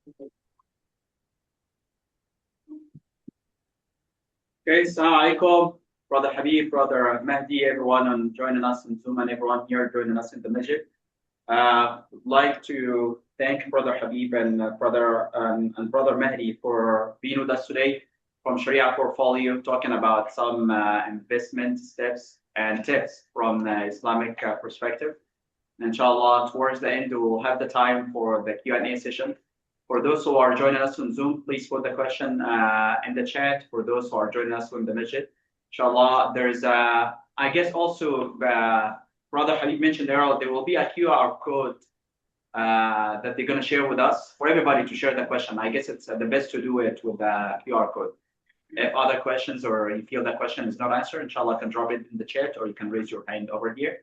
Okay, Assalamu alaikum, Brother Habib, Brother Mahdi, everyone on joining us in Zoom and everyone here joining us in the masjid. Would like to thank Brother Habib and Brother Mahdi for being with us today from Sharia Portfolio, talking about some investment steps and tips from the Islamic perspective. Inshallah, towards the end, we will have the time for the Q&A session. For those who are joining us on Zoom, please put the question in the chat. For those who are joining us from the masjid, inshallah, there's, I guess also, Brother Habib mentioned earlier, there will be a QR code that they're going to share with us for everybody to share the question. I guess it's the best to do it with the QR code. If other questions or you feel that question is not answered, inshallah, can drop it in the chat or you can raise your hand over here.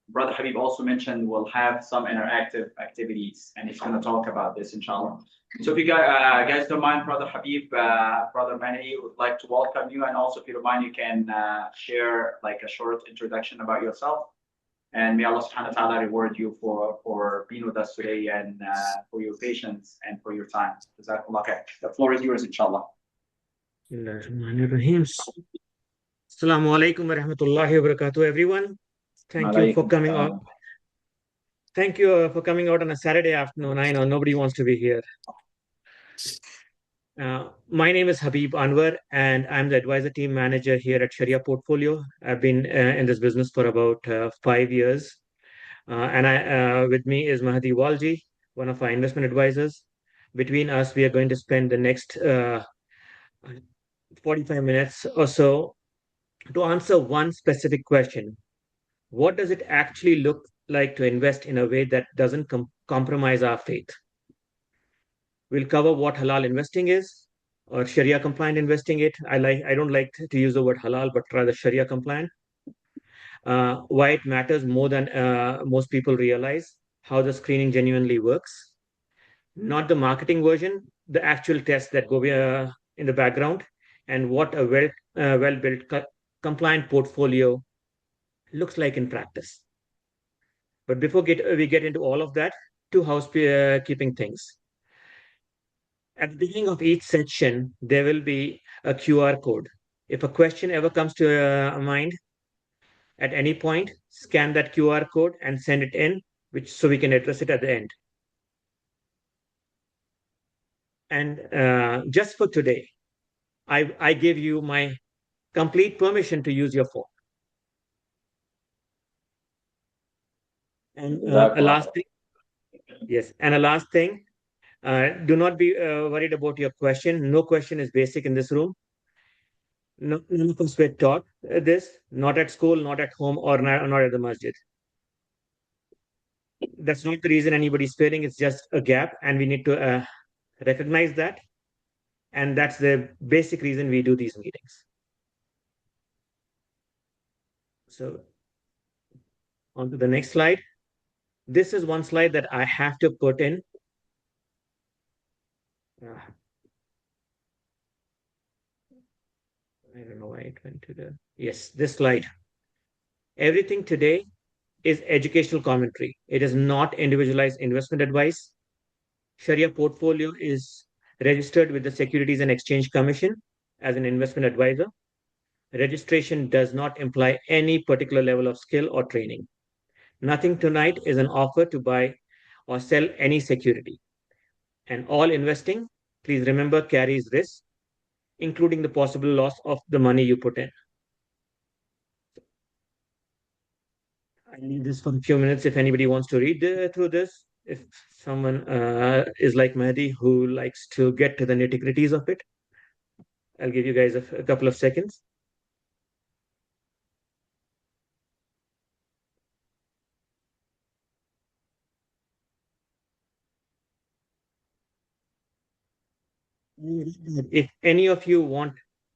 Brother Habib also mentioned we'll have some interactive activities, and he's going to talk about this, inshallah. So if you guys don't mind, Brother Habib, Brother Mani would like to welcome you, and also if you don't mind, you can share like a short introduction about yourself. And may Allah subhanahu wa ta'ala reward you for being with us today and for your patience and for your time. Jazakumullah khair. The floor is yours, inshallah. Bismillahirrahmanirrahim. Assalamu alaikum wa rahmatullahi wa barakatuh, everyone. Thank you for coming out. Thank you for coming out on a Saturday afternoon. I know nobody wants to be here. My name is Habib Anwar, and I'm the advisor team manager here at Sharia Portfolio. I've been in this business for about 5 years. With me is Mahdi Walji, one of our investment advisors. Between us, we are going to spend the next 45 minutes or so to answer one specific question. What does it actually look like to invest in a way that doesn't compromise our faith? We'll cover what halal investing is, or Sharia compliant investing. I don't like to use the word halal, but rather Sharia compliant. Why it matters more than most people realize, how the screening genuinely works, not the marketing version, the actual tests that go in the background, and what a well-built compliant portfolio looks like in practice. But before we get into all of that, two housekeeping things. At the beginning of each section, there will be a QR code. If a question ever comes to mind at any point, scan that QR code and send it in, so we can address it at the end. And just for today, I give you my complete permission to use your phone. And a last thing, yes, and a last thing, do not be worried about your question. No question is basic in this room. None of us were taught this, not at school, not at home, or not at the masjid. That's not the reason anybody's failing. It's just a gap, and we need to recognize that. And that's the basic reason we do these meetings. So on to the next slide. This is one slide that I have to put in. I don't know why it went to the... Yes, this slide. Everything today is educational commentary. It is not individualized investment advice. Sharia Portfolio is registered with the Securities and Exchange Commission as an investment advisor. Registration does not imply any particular level of skill or training. Nothing tonight is an offer to buy or sell any security. And all investing, please remember, carries risk, including the possible loss of the money you put in. I need this for a few minutes if anybody wants to read through this. If someone is like Mahdi who likes to get to the nitty-gritties of it, I'll give you guys a couple of seconds. If any of you want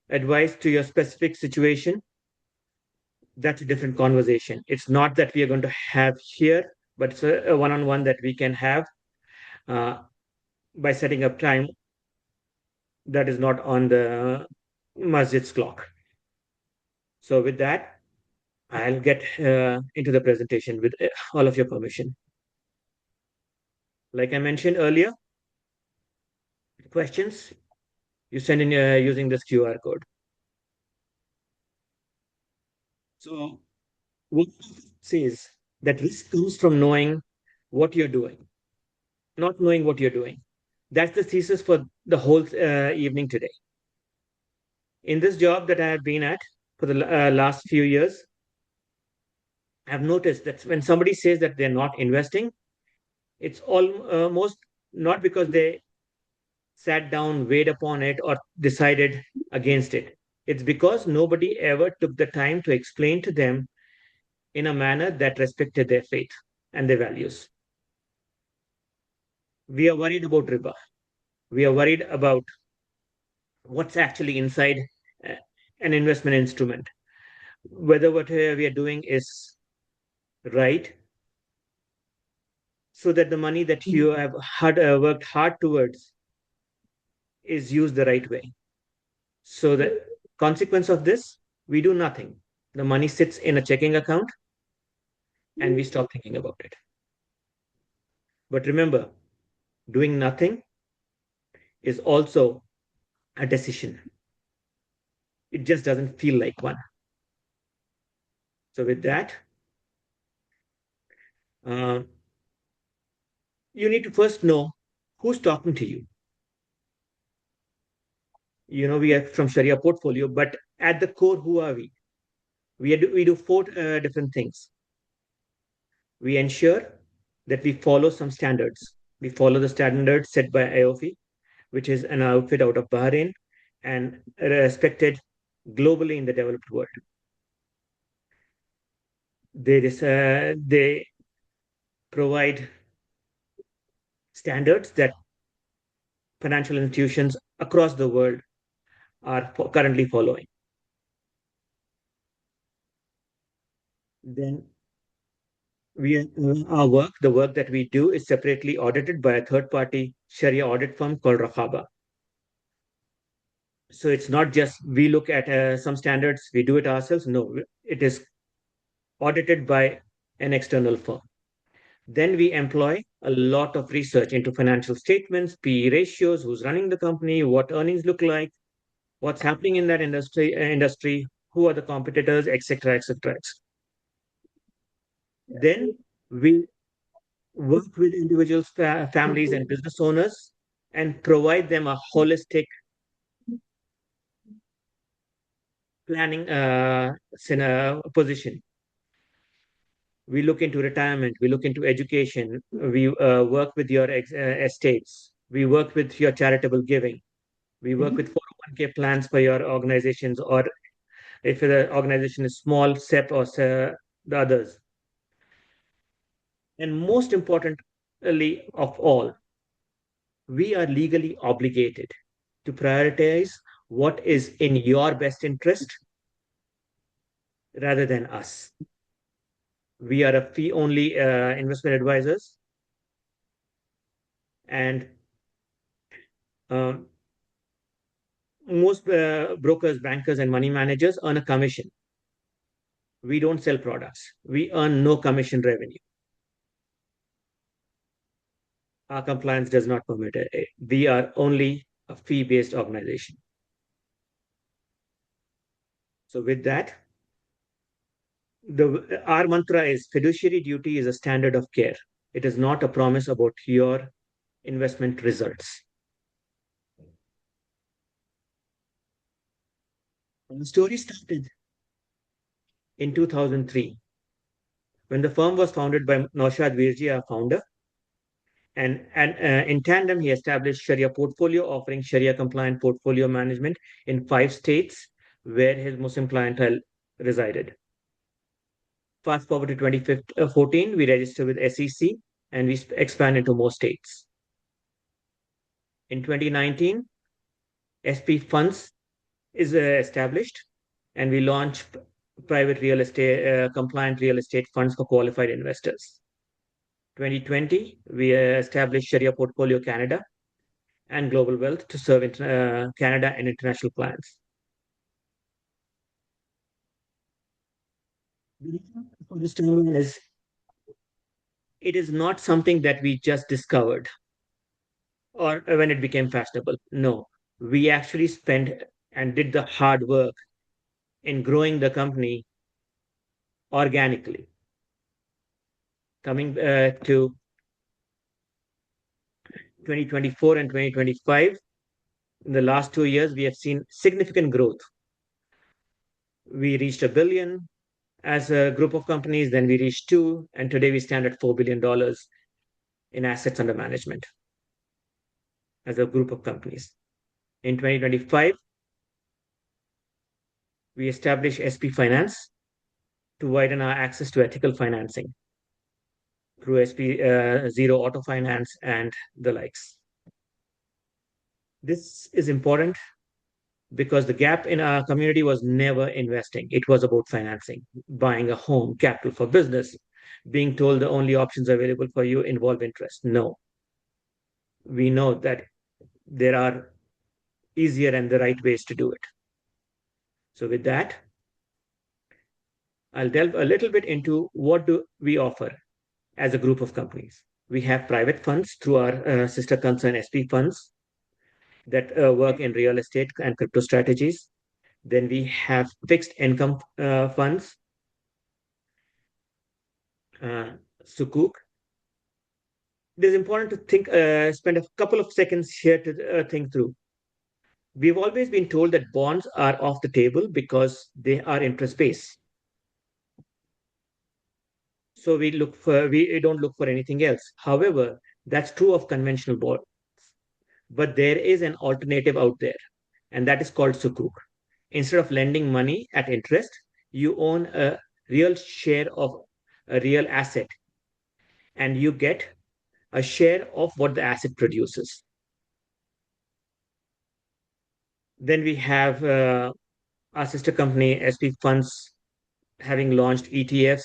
advice to your specific situation, that's a different conversation. It's not that we are going to have here, but it's a one-on-one that we can have by setting up time that is not on the masjid's clock. So with that, I'll get into the presentation with all of your permission. Like I mentioned earlier, questions, you send in using this QR code. So what it says that risk comes from knowing what you're doing, not knowing what you're doing. That's the thesis for the whole evening today. In this job that I have been at for the last few years, I've noticed that when somebody says that they're not investing, it's almost not because they sat down, weighed upon it, or decided against it. It's because nobody ever took the time to explain to them in a manner that respected their faith and their values. We are worried about riba. We are worried about what's actually inside uh, an investment instrument, whether what we are doing is right, so that the money that you have worked hard towards is used the right way. So the consequence of this, we do nothing. The money sits in a checking account and we stop thinking about it. But remember, doing nothing is also a decision. It just doesn't feel like one. So with that, uh, you need to first know who's talking to you. We are from Sharia portfolio, but at the core, who are we? We do four different things. We ensure that we follow some standards. We follow the standards set by IOFI, which is an outfit out of Bahrain and respected globally in the developed world. They provide standards that financial institutions across the world are currently following. Then the work that we do is separately audited by a third party Sharia audit firm called Raqaba. So it's not just we look at some standards, we do it ourselves. No, it is audited by an external firm. Then we employ a lot of research into financial statements, PE ratios, who's running the company, what earnings look like, what's happening in that industry, who are the competitors, etc., etc. Then we work with individuals, families, and business owners, and provide them a holistic planning position. We look into retirement, we look into education, we work with your estates, we work with your charitable giving, we work with 401k plans for your organizations, or if the organization is small, SEP or the others. And most importantly of all, we are legally obligated to prioritize what is in your best interest rather than us. We are a fee only investment advisors, and um, most brokers, bankers, and money managers earn a commission. We don't sell products, we earn no commission revenue. Our compliance does not permit it. We are only a fee based organization. So, with that, our mantra is fiduciary duty is a standard of care. It is not a promise about your investment results. The story started in 2003 when the firm was founded by Naushad Virji, our founder. And in tandem, he established Sharia portfolio, offering Sharia compliant portfolio management in 5 states where his Muslim clientele resided. Fast forward to 2014, we registered with SEC and we expanded to more states. In 2019, SP Funds is established and we launched private real estate, compliant real estate funds for qualified investors. 2020, we established Sharia Portfolio Canada and Global Wealth to serve Canada and international clients. For this timeline is, it is not something that we just discovered. or when it became fashionable. No, we actually spent and did the hard work in growing the company organically. Coming to 2024 and 2025, in the last 2 years, we have seen significant growth. We reached a billion as a group of companies, then we reached two, and today we stand at $4 billion in assets under management as a group of companies. In 2025, we established SP Finance to widen our access to ethical financing through SP Zero Auto Finance and the likes. This is important because the gap in our community was never investing. It was about financing, buying a home, capital for business, being told the only options available for you involve interest. No, we know that there are easier and the right ways to do it. So with that, I'll delve a little bit into what do we offer as a group of companies. We have private funds through our sister concern SP funds that work in real estate and crypto strategies. Then we have fixed income funds, Sukuk. It is important to spend a couple of seconds here to think through. We've always been told that bonds are off the table because they are interest based. So we don't look for anything else. However, that's true of conventional bonds. But there is an alternative out there, and that is called Sukuk. Instead of lending money at interest, you own a real share of a real asset, and you get a share of what the asset produces. Then we have our sister company, SP Funds, having launched ETFs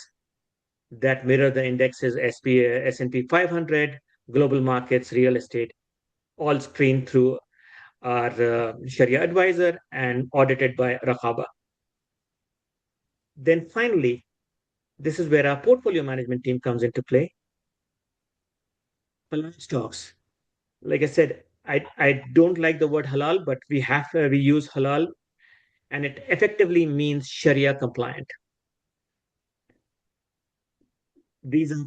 that mirror the indexes S&P 500, global markets, real estate, all screened through our Sharia advisor and audited by Raqaba. Then finally, this is where our portfolio management team comes into play. Halal stocks. Like I said, I don't like the word halal, but we use halal, and it effectively means Sharia compliant. These are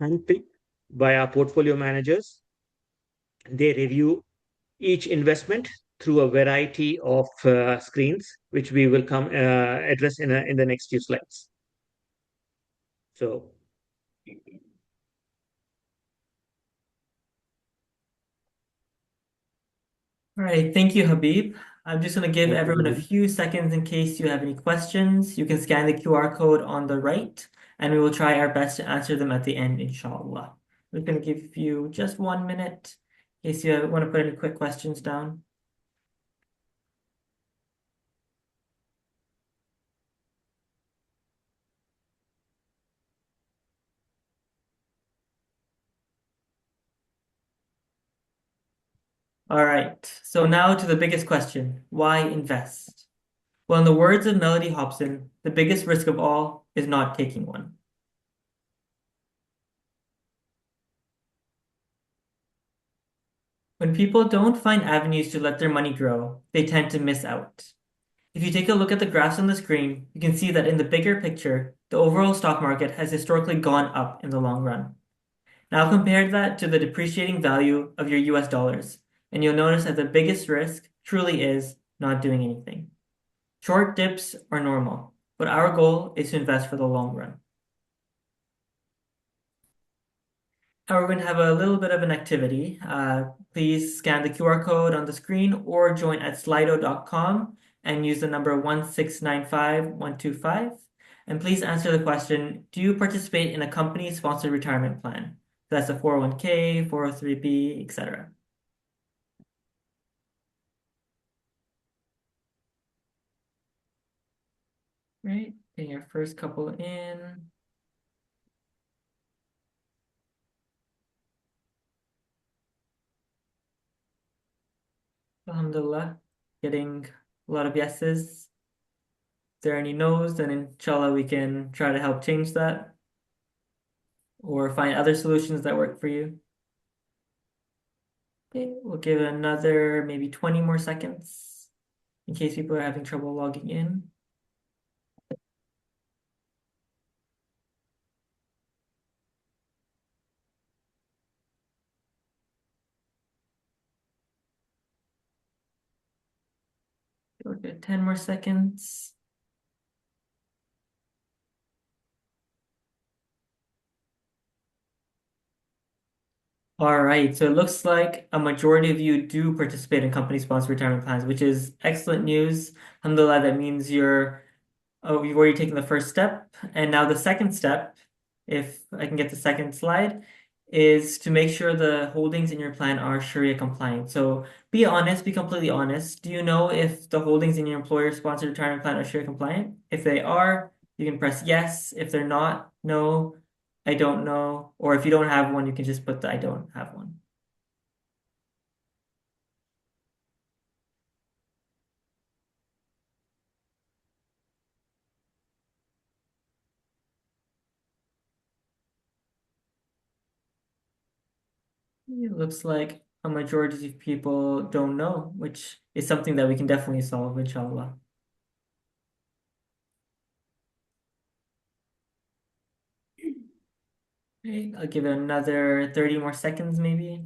handpicked by our portfolio managers. They review each investment through a variety of screens, which we will come address in the next few slides. So, All right, thank you, Habib. I'm just going to give everyone a few seconds in case you have any questions. You can scan the QR code on the right, and we will try our best to answer them at the end, inshallah. We're going to give you just 1 minute in case you want to put any quick questions down. All right, so now to the biggest question. Why invest? Well, in the words of Melody Hobson, the biggest risk of all is not taking one. When people don't find avenues to let their money grow, they tend to miss out. If you take a look at the graphs on the screen, you can see that in the bigger picture, the overall stock market has historically gone up in the long run. Now compare that to the depreciating value of your US dollars, and you'll notice that the biggest risk truly is not doing anything. Short dips are normal, but our goal is to invest for the long run. Now we're going to have a little bit of an activity. Please scan the QR code on the screen or join at slido.com and use the number 1695125. And please answer the question, do you participate in a company-sponsored retirement plan? That's a 401k, 403b, etc. Right, getting our first couple in. Alhamdulillah, getting a lot of yeses. If there are any no's, then inshallah we can try to help change that or find other solutions that work for you. Okay, we'll give it another maybe 20 more seconds in case people are having trouble logging in. We'll get 10 more seconds. All right, so it looks like a majority of you do participate in company-sponsored retirement plans, which is excellent news. Alhamdulillah, that means you've already taken the first step. And now the second step, if I can get the second slide, is to make sure the holdings in your plan are Sharia compliant. So be honest, be completely honest. Do you know if the holdings in your employer-sponsored retirement plan are Sharia compliant? If they are, you can press yes. If they're not, no, I don't know. Or if you don't have one, you can just put the I don't have one. It looks like a majority of people don't know, which is something that we can definitely solve, inshallah. Okay, I'll give it another 30 more seconds, maybe.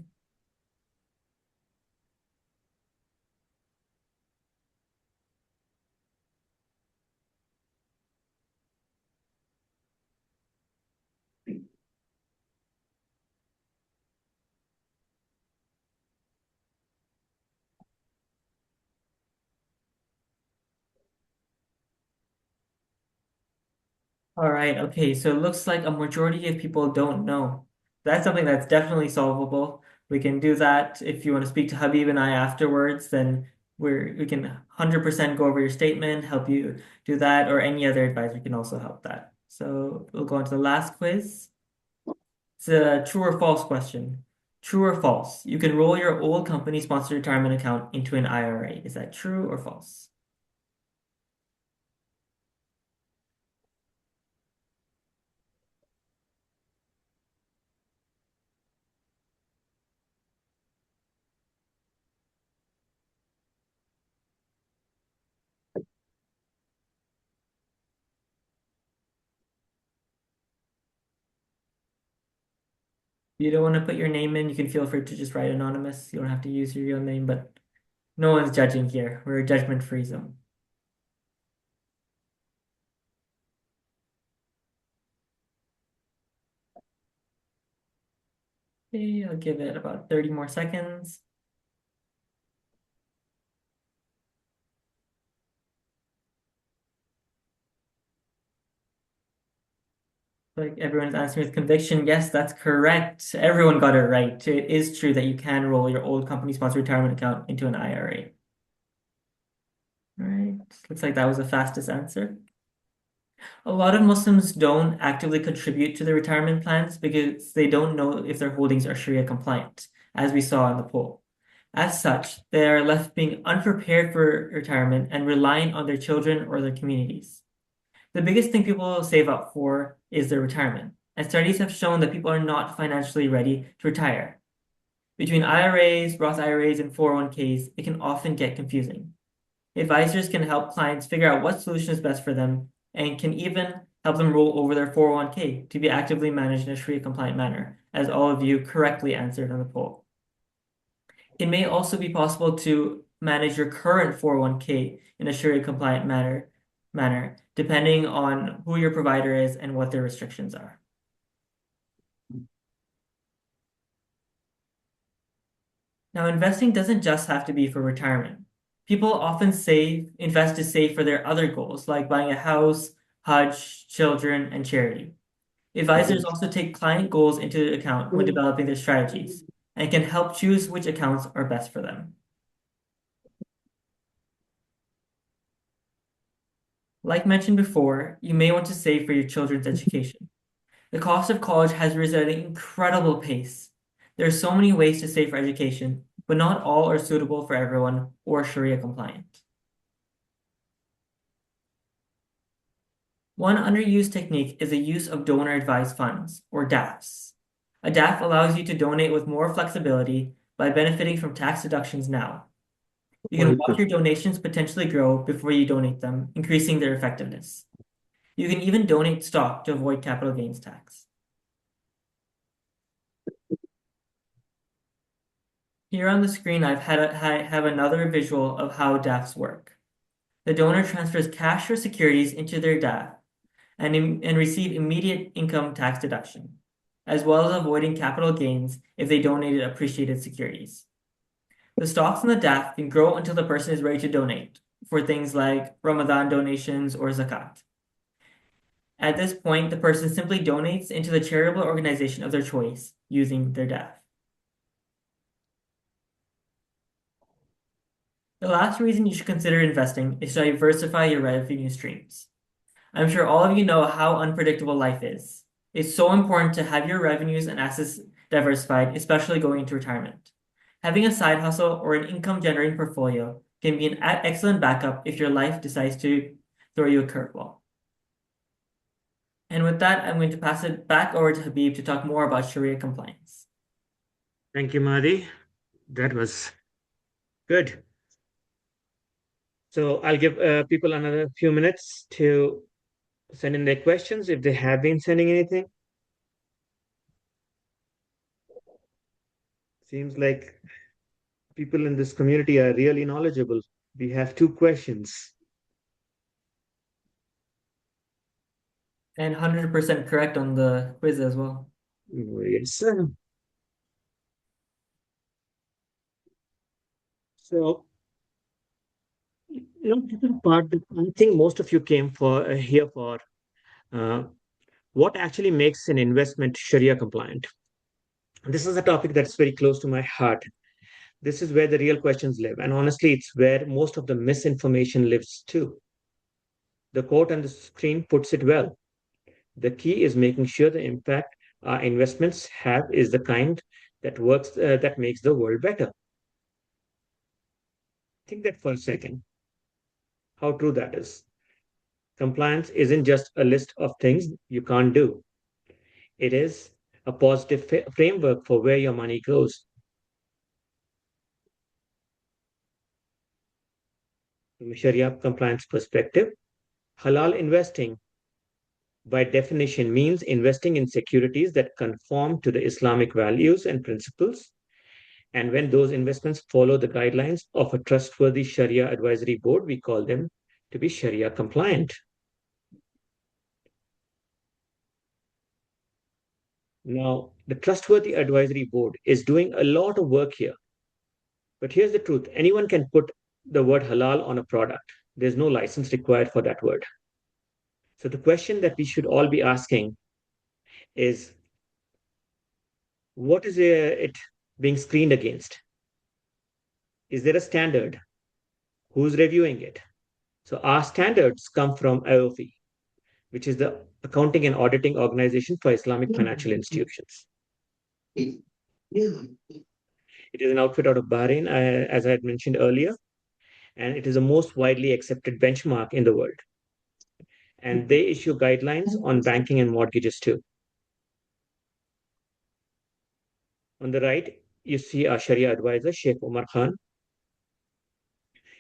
All right, okay, so it looks like a majority of people don't know. That's something that's definitely solvable. We can do that. If you want to speak to Habib and I afterwards, then we can 100% go over your statement, help you do that, or any other advisor can also help that. So we'll go on to the last quiz. It's a true or false question. True or false? You can roll your old company-sponsored retirement account into an IRA. Is that true or false? If you don't want to put your name in, you can feel free to just write anonymous. You don't have to use your real name, but no one's judging here. We're a judgment-free zone. Okay, I'll give it about 30 more seconds. Like everyone's answering with conviction. Yes, that's correct. Everyone got it right. It is true that you can roll your old company-sponsored retirement account into an IRA. All right, looks like that was the fastest answer. A lot of Muslims don't actively contribute to their retirement plans because they don't know if their holdings are Sharia compliant, as we saw in the poll. As such, they are left being unprepared for retirement and relying on their children or their communities. The biggest thing people save up for is their retirement, and studies have shown that people are not financially ready to retire. Between IRAs, Roth IRAs, and 401ks, it can often get confusing. Advisors can help clients figure out what solution is best for them and can even help them roll over their 401k to be actively managed in a Sharia compliant manner, as all of you correctly answered on the poll. It may also be possible to manage your current 401k in a Sharia compliant manner, depending on who your provider is and what their restrictions are. Now, investing doesn't just have to be for retirement. People often invest to save for their other goals, like buying a house, Hajj, children, and charity. Advisors also take client goals into account when developing their strategies and can help choose which accounts are best for them. Like mentioned before, you may want to save for your children's education. The cost of college has risen at an incredible pace. There are so many ways to save for education, but not all are suitable for everyone or Sharia compliant. One underused technique is the use of donor advised funds, or DAFs. A DAF allows you to donate with more flexibility, by benefiting from tax deductions now. You can watch your donations potentially grow before you donate them, increasing their effectiveness. You can even donate stock to avoid capital gains tax. Here on the screen, I have another visual of how DAFs work. The donor transfers cash or securities into their DAF and receive immediate income tax deduction, as well as avoiding capital gains if they donated appreciated securities. The stocks in the DAF can grow until the person is ready to donate for things like Ramadan donations or zakat. At this point, the person simply donates into the charitable organization of their choice using their DAF. The last reason you should consider investing is to diversify your revenue streams. I'm sure all of you know how unpredictable life is. It's so important to have your revenues and assets diversified, especially going into retirement. Having a side hustle or an income-generating portfolio can be an excellent backup if your life decides to throw you a curveball. And with that, I'm going to pass it back over to Habib to talk more about Sharia compliance. Thank you, Mahdi. That was good. So I'll give people another few minutes to send in their questions if they have been sending anything. Seems like people in this community are really knowledgeable. We have 2 questions. And 100% correct on the quiz as well. Yes. So, part I think most of you came for here for uh, what actually makes an investment Sharia compliant. This is a topic that's very close to my heart. This is where the real questions live, and honestly, it's where most of the misinformation lives too. The quote on the screen puts it well. The key is making sure the impact our investments have is the kind that works, that makes the world better. Think that for a second, how true that is. Compliance isn't just a list of things you can't do, it is a positive framework for where your money goes. From a Sharia compliance perspective, halal investing by definition means investing in securities that conform to the Islamic values and principles. And when those investments follow the guidelines of a trustworthy Sharia advisory board, we call them to be Sharia compliant. Now, the trustworthy advisory board is doing a lot of work here. But here's the truth, anyone can put the word halal on a product. There's no license required for that word. So the question that we should all be asking is, what is it being screened against? Is there a standard? Who's reviewing it? So our standards come from AOFI, which is the Accounting and Auditing Organization for Islamic Financial Institutions. It is an outfit out of Bahrain, as I had mentioned earlier, and it is the most widely accepted benchmark in the world. And they issue guidelines on banking and mortgages too. On the right, you see our Sharia advisor, Sheikh Umar Khan.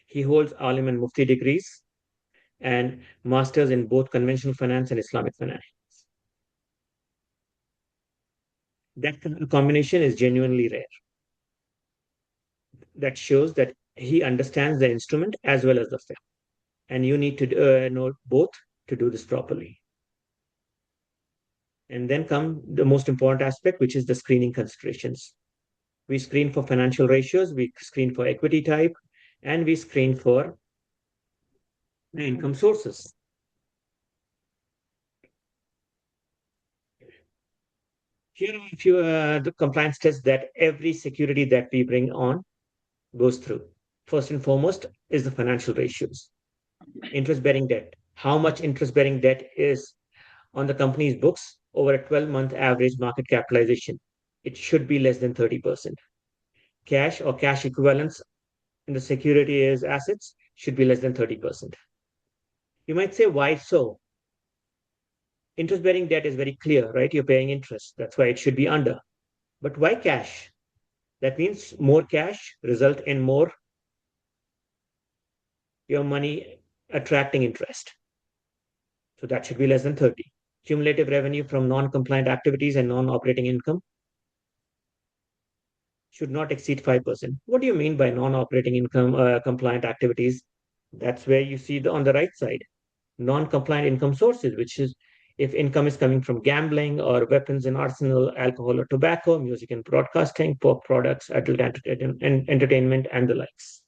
He holds Alim and Mufti degrees and masters in both conventional finance and Islamic finance. That combination is genuinely rare. That shows that he understands the instrument as well as the fiqh. And you need to know both to do this properly. And then come the most important aspect, which is the screening considerations. We screen for financial ratios, we screen for equity type, and we screen for the income sources. Here are a few the compliance tests that every security that we bring on goes through. First and foremost is the financial ratios. Interest-bearing debt. How much interest-bearing debt is on the company's books over a 12-month average market capitalization? It should be less than 30%. Cash or cash equivalents in the security as assets should be less than 30%. You might say, why so? Interest-bearing debt is very clear, right? You're paying interest. That's why it should be under. But why cash? That means more cash result in more your money attracting interest. So that should be less than 30. Cumulative revenue from non-compliant activities and non-operating income should not exceed 5%. What do you mean by non-operating income compliant activities? That's where you see on the right side, non-compliant income sources, which is if income is coming from gambling or weapons and arsenal, alcohol or tobacco, music and broadcasting, pork products, adult entertainment, and the likes.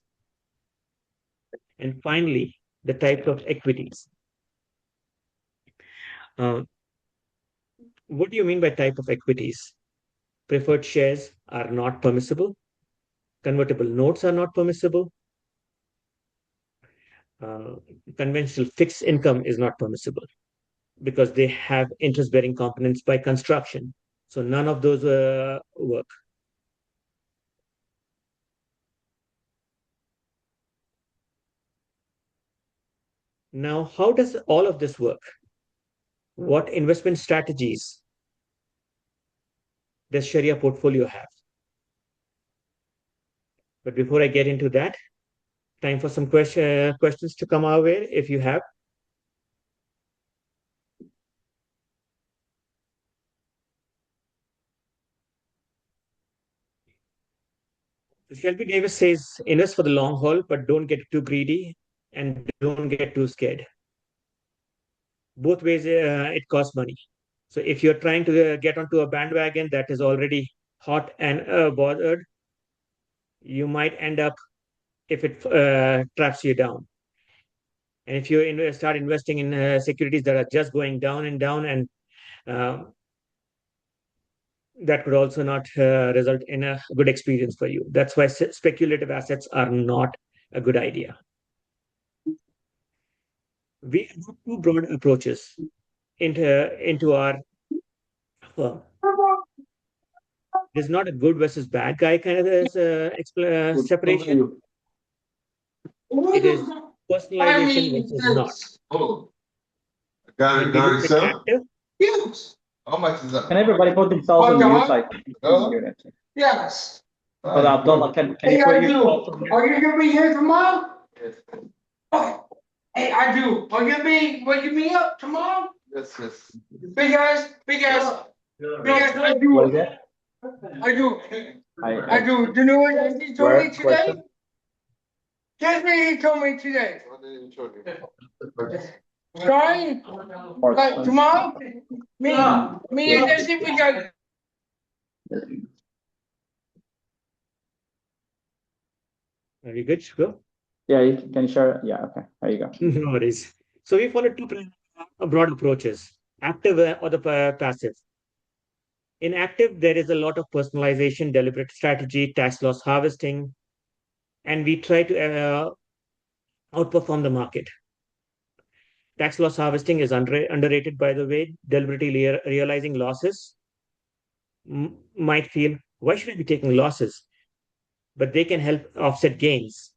And finally, the types of equities. What do you mean by type of equities? Preferred shares are not permissible. Convertible notes are not permissible. Uh, Conventional fixed income is not permissible because they have interest bearing components by construction. So none of those work. Now, how does all of this work? What investment strategies does Sharia portfolio have? But before I get into that, time for some questions to come our way if you have. Shelby Davis says, invest for the long haul, but don't get too greedy and don't get too scared. Both ways, it costs money. So if you're trying to get onto a bandwagon that is already hot and bothered, you might end up if it traps you down. And if you start investing in securities that are just going down and down, and that could also not result in a good experience for you. That's why speculative assets are not a good idea. We have two broad approaches into our firm. There's not a good versus bad guy kind of separation. It is personalization versus not. When we look at active, Yes. How much is that? Can everybody put themselves on mute? I can hear that. Yes. But Abdullah, can Hey, you put I yourself do. on mute? Are you gonna be here tomorrow? Oh, hey, I do. Are you gonna be waking me up tomorrow? Yes. Big ass. Big ass, I do. What is that? I do. I Do you know what he told me today? question? Guess what he told me today? What did he tell you? Starting like tomorrow, me and this we got. are you good? Go. Yeah, can you share? Yeah, okay. There you go. No worries. So we follow two broad approaches, active or the passive. In active, there is a lot of personalization, deliberate strategy, tax loss harvesting, and we try to outperform the market. Tax loss harvesting is underrated, by the way. Deliberately realizing losses might feel, why should I be taking losses? But they can help offset gains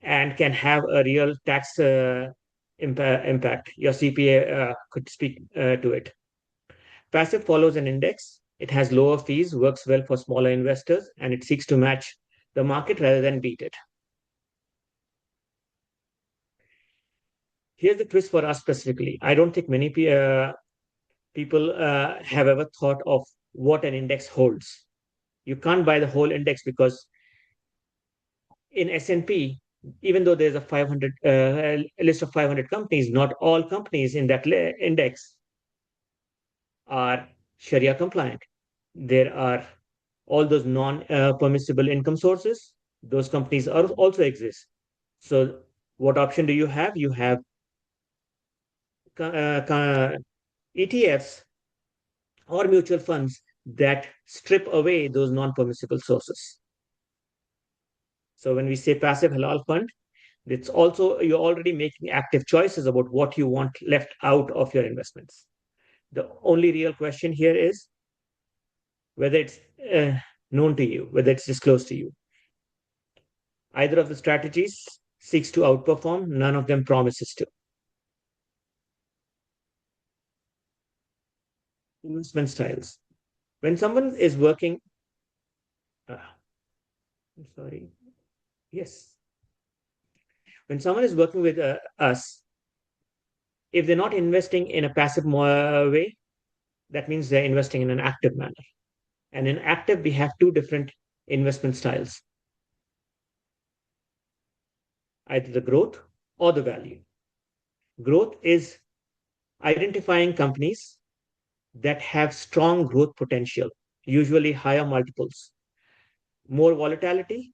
and can have a real tax impact. Your CPA could speak to it. Passive follows an index. It has lower fees, works well for smaller investors, and it seeks to match the market rather than beat it. Here's the twist for us specifically. I don't think many people have ever thought of what an index holds. You can't buy the whole index because in S&P, even though there's a 500 a list of 500 companies, not all companies in that index are Sharia compliant. There are all those non-permissible income sources. Those companies also exist. So what option do you have? You have ETFs or mutual funds that strip away those non-permissible sources. So when we say passive halal fund, it's also you're already making active choices about what you want left out of your investments. The only real question here is whether it's known to you, whether it's disclosed to you. Either of the strategies seeks to outperform, none of them promises to. Investment styles. When someone is working, I'm sorry. Yes. When someone is working with us, if they're not investing in a passive way, that means they're investing in an active manner. And in active, we have two different investment styles, either the growth or the value. Growth is identifying companies that have strong growth potential, usually higher multiples, more volatility,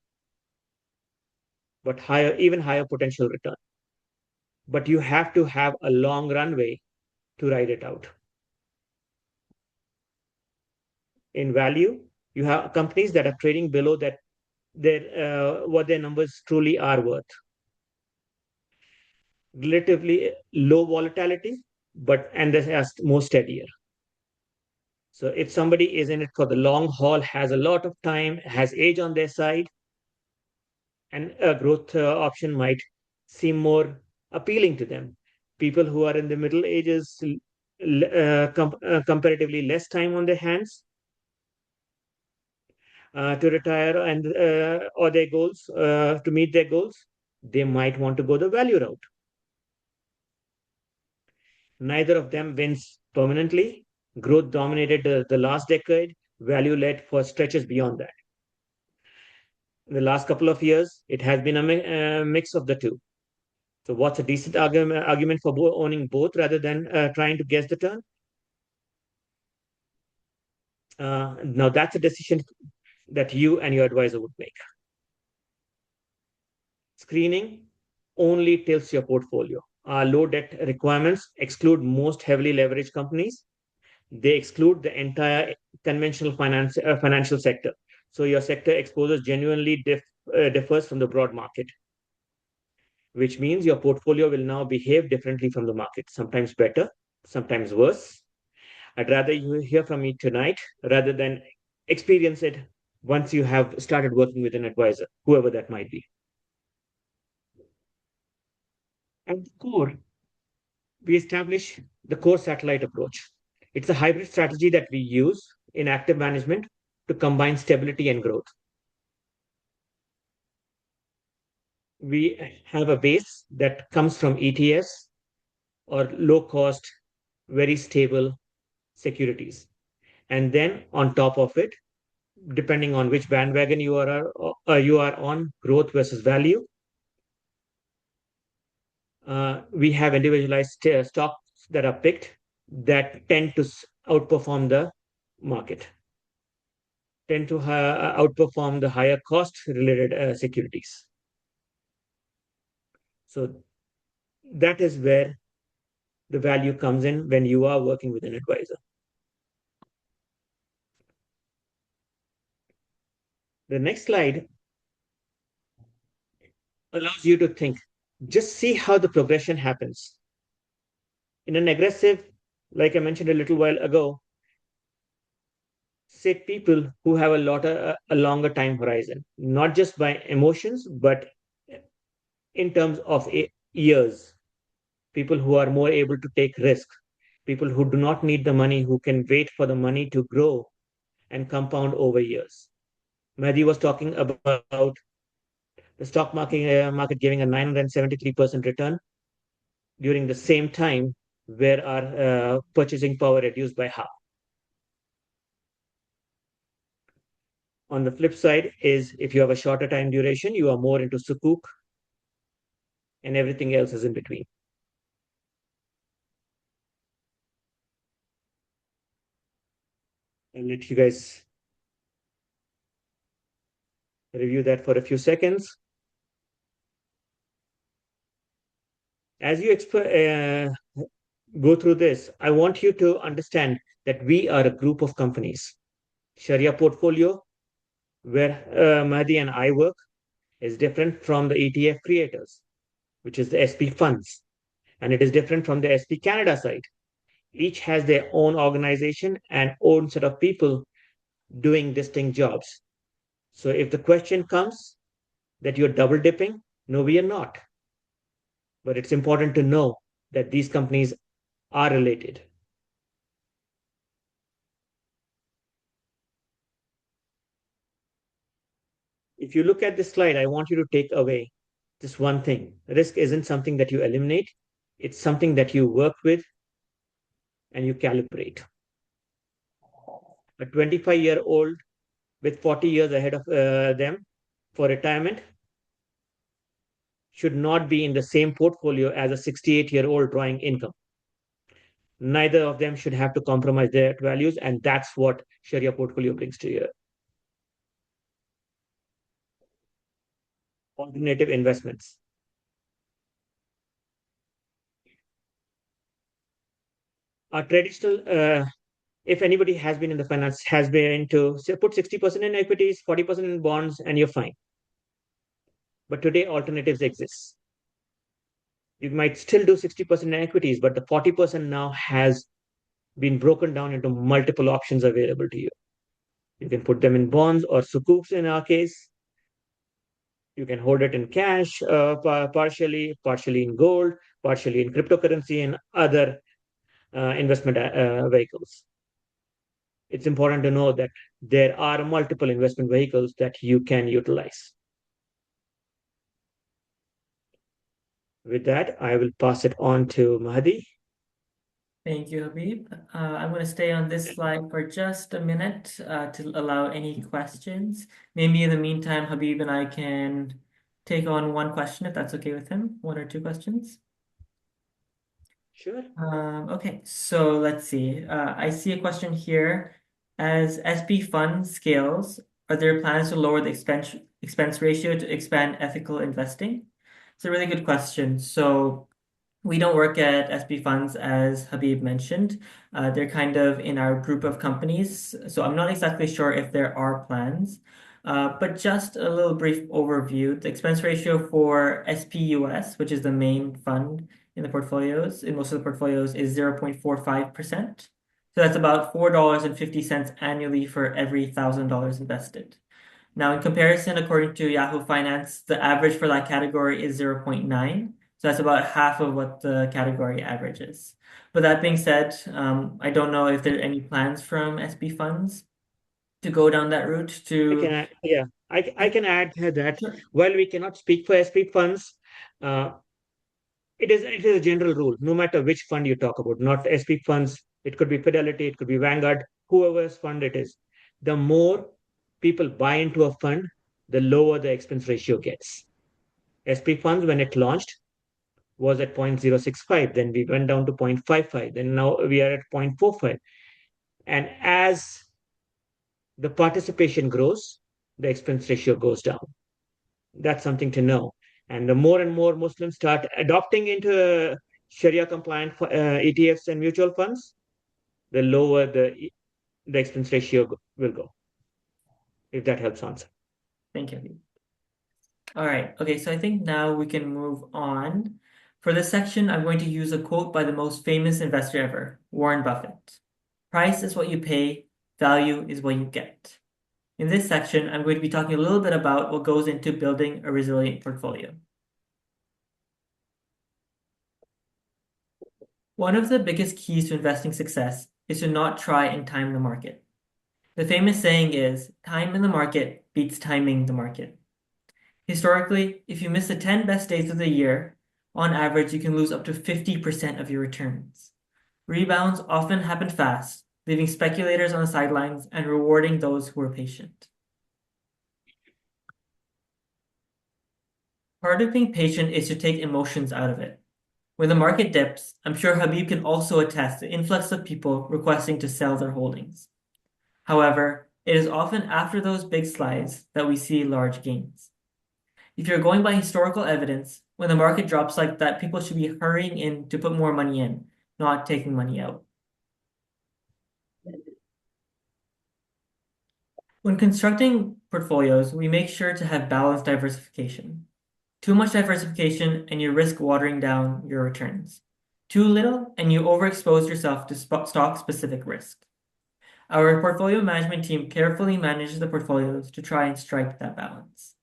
but even higher potential return. But you have to have a long runway to ride it out. In value, you have companies that are trading below that what their numbers truly are worth. Relatively low volatility, and this is more steadier. So if somebody is in it for the long haul, has a lot of time, has age on their side, and a growth option might seem more appealing to them. People who are in the middle ages, comparatively less time on their hands to retire and or their goals to meet their goals, they might want to go the value route. Neither of them wins permanently. Growth dominated the last decade, value led for stretches beyond that. In the last couple of years, it has been a mix of the two. So, what's a decent argument for owning both rather than trying to guess the turn? Now, that's a decision that you and your advisor would make. Screening only tilts your portfolio. Our low debt requirements exclude most heavily leveraged companies. They exclude the entire conventional financial sector. So your sector exposure genuinely differs from the broad market, which means your portfolio will now behave differently from the market, sometimes better, sometimes worse. I'd rather you hear from me tonight rather than experience it once you have started working with an advisor, whoever that might be. At the core, we establish the core satellite approach. It's a hybrid strategy that we use in active management to combine stability and growth. We have a base that comes from ETFs or low cost, very stable securities. And then on top of it, depending on which bandwagon you are on, growth versus value, we have individualized stocks that are picked that tend to outperform the market, tend to outperform the higher cost related securities. So that is where the value comes in when you are working with an advisor. The next slide allows you to think, just see how the progression happens. In an aggressive, like I mentioned a little while ago, say people who have a longer time horizon, not just by emotions, but in terms of years, people who are more able to take risk, people who do not need the money, who can wait for the money to grow and compound over years. Mehdi was talking about the stock market giving a 973% return during the same time where our purchasing power reduced by half. On the flip side is if you have a shorter time duration, you are more into sukuk and everything else is in between. I'll let you guys review that for a few seconds. As you go through this, I want you to understand that we are a group of companies. Sharia portfolio, where Mahdi and I work, is different from the ETF creators, which is the SP funds, and it is different from the SP Canada side. Each has their own organization and own set of people doing distinct jobs. So if the question comes that you're double dipping, no, we are not. But it's important to know that these companies are related. If you look at this slide, I want you to take away just one thing. Risk isn't something that you eliminate. It's something that you work with and you calibrate. A 25-year-old with 40 years ahead of them for retirement should not be in the same portfolio as a 68-year-old drawing income. Neither of them should have to compromise their values, and that's what Sharia portfolio brings to you. Alternative investments. Our traditional, if anybody has been in the finance, has been to say, put 60% in equities, 40% in bonds, and you're fine. But today, alternatives exist. You might still do 60% in equities, but the 40% now has been broken down into multiple options available to you. You can put them in bonds or sukuks in our case. You can hold it in cash partially in gold, partially in cryptocurrency and other investment vehicles. It's important to know that there are multiple investment vehicles that you can utilize. With that, I will pass it on to Mahdi. Thank you, Habib. I'm going to stay on this slide for just a minute to allow any questions. Maybe in the meantime, Habib and I can take on one question if that's okay with him, one or two questions. Sure. Okay, so let's see. I see a question here. As SP fund scales, are there plans to lower the expense ratio to expand ethical investing? It's a really good question. So we don't work at SP funds, as Habib mentioned. They're kind of in our group of companies. So I'm not exactly sure if there are plans. But just a little brief overview. The expense ratio for SPUS, which is the main fund in the portfolios, in most of the portfolios, is 0.45%. So that's about $4.50 annually for every $1,000 invested. Now, in comparison, according to Yahoo Finance, the average for that category is 0.9. So that's about half of what the category average is. But that being said, I don't know if there are any plans from SP funds to go down that route to. I can add that Sure. while we cannot speak for SP funds, it is a general rule. No matter which fund you talk about, not SP funds, it could be Fidelity, it could be Vanguard, whoever's fund it is. The more people buy into a fund, the lower the expense ratio gets. SP funds, when it launched, was at 0.065. Then we went down to 0.55. Then now we are at 0.45. And as the participation grows, the expense ratio goes down. That's something to know. And the more and more Muslims start adopting into Sharia compliant ETFs and mutual funds, the lower the expense ratio will go. If that helps answer. Thank you. All right. Okay, so I think now we can move on. For this section, I'm going to use a quote by the most famous investor ever, Warren Buffett. Price is what you pay, value is what you get. In this section, I'm going to be talking a little bit about what goes into building a resilient portfolio. One of the biggest keys to investing success is to not try and time the market. The famous saying is, time in the market beats timing the market. Historically, if you miss the 10 best days of the year, on average, you can lose up to 50% of your returns. Rebounds often happen fast, leaving speculators on the sidelines and rewarding those who are patient. Part of being patient is to take emotions out of it. When the market dips, I'm sure Habib can also attest the influx of people requesting to sell their holdings. However, it is often after those big slides that we see large gains. If you're going by historical evidence, when the market drops like that, people should be hurrying in to put more money in, not taking money out. When constructing portfolios, we make sure to have balanced diversification. Too much diversification and you risk watering down your returns. Too little and you overexpose yourself to stock-specific risk. Our portfolio management team carefully manages the portfolios to try and strike that balance.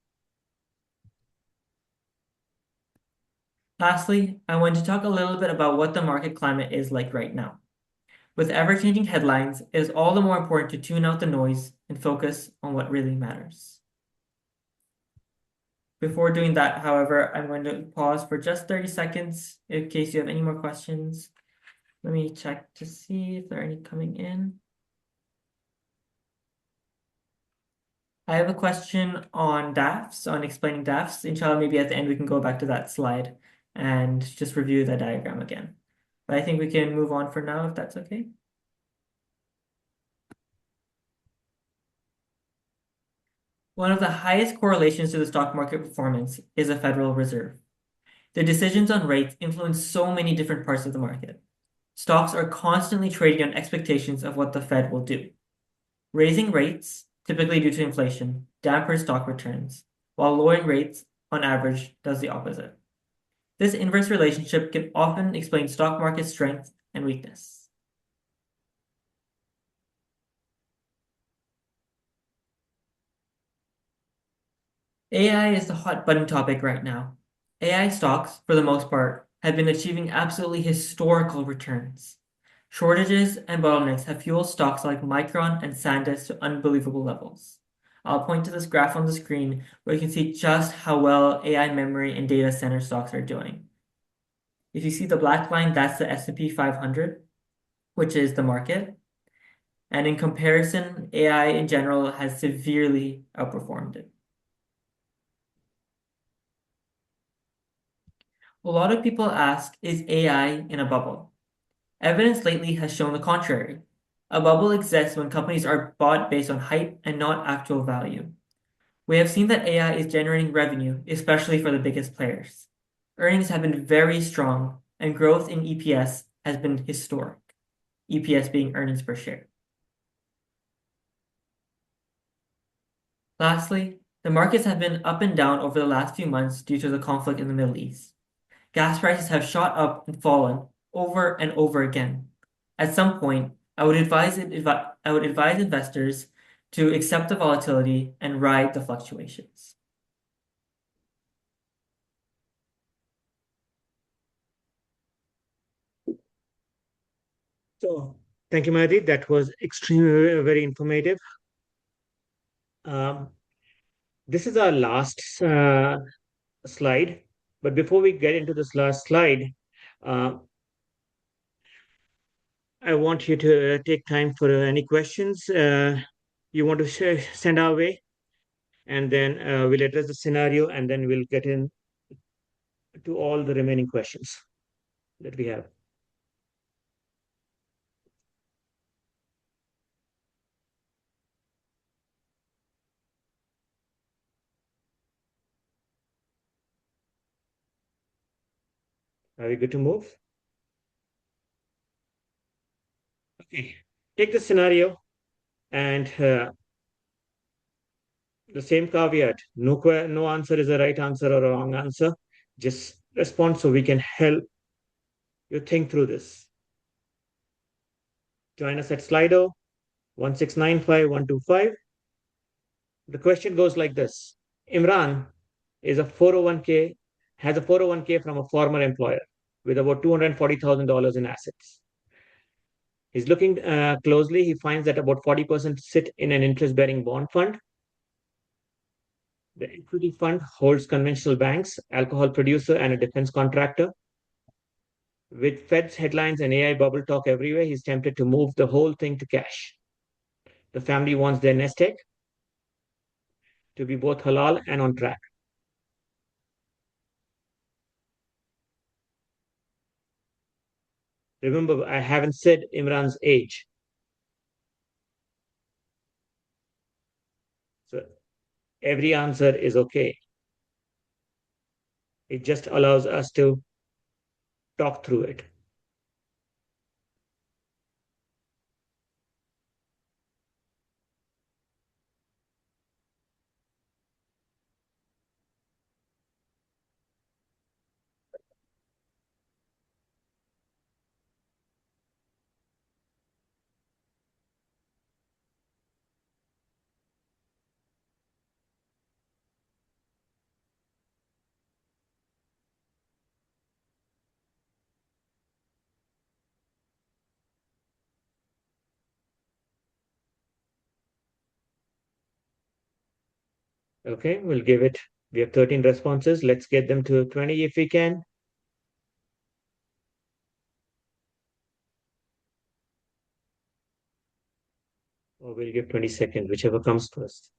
Lastly, I want to talk a little bit about what the market climate is like right now. With ever-changing headlines, it is all the more important to tune out the noise and focus on what really matters. Before doing that, however, I'm going to pause for just 30 seconds in case you have any more questions. Let me check to see if there are any coming in. I have a question on DAFs, on explaining DAFs. Inshallah, maybe at the end we can go back to that slide and just review the diagram again. But I think we can move on for now if that's okay. One of the highest correlations to the stock market performance is the Federal Reserve. Their decisions on rates influence so many different parts of the market. Stocks are constantly trading on expectations of what the Fed will do. Raising rates, typically due to inflation, dampers stock returns, while lowering rates, on average, does the opposite. This inverse relationship can often explain stock market strength and weakness. AI is the hot button topic right now. AI stocks, for the most part, have been achieving absolutely historical returns. Shortages and bottlenecks have fueled stocks like Micron and SanDisk to unbelievable levels. I'll point to this graph on the screen where you can see just how well AI memory and data center stocks are doing. If you see the black line, that's the S&P 500, which is the market. And in comparison, AI in general has severely outperformed it. A lot of people ask, is AI in a bubble? Evidence lately has shown the contrary. A bubble exists when companies are bought based on hype and not actual value. We have seen that AI is generating revenue, especially for the biggest players. Earnings have been very strong, and growth in EPS has been historic, EPS being earnings per share. Lastly, the markets have been up and down over the last few months due to the conflict in the Middle East. Gas prices have shot up and fallen over and over again. At some point, I would advise investors to accept the volatility and ride the fluctuations. So, thank you, Mahdi. That was extremely very informative. This is our last slide. But before we get into this last slide, I want you to take time for any questions you want to send our way, and then we'll address the scenario, and then we'll get in to all the remaining questions that we have. Are we good to move? Okay. Take the scenario and the same caveat. No answer is a right answer or a wrong answer. Just respond so we can help you think through this. Join us at Slido 1695125. The question goes like this. Imran is a 401k, has a 401k from a former employer with about $240,000 in assets. He's looking closely. He finds that about 40% sit in an interest-bearing bond fund. The equity fund holds conventional banks, alcohol producer, and a defense contractor. With Fed's headlines and AI bubble talk everywhere, he's tempted to move the whole thing to cash. The family wants their nest egg to be both halal and on track. Remember, I haven't said Imran's age. So every answer is okay. It just allows us to talk through it. Okay, we'll give it We have 13 responses. Let's get them to 20 if we can. Or we'll give 20 seconds, whichever comes first.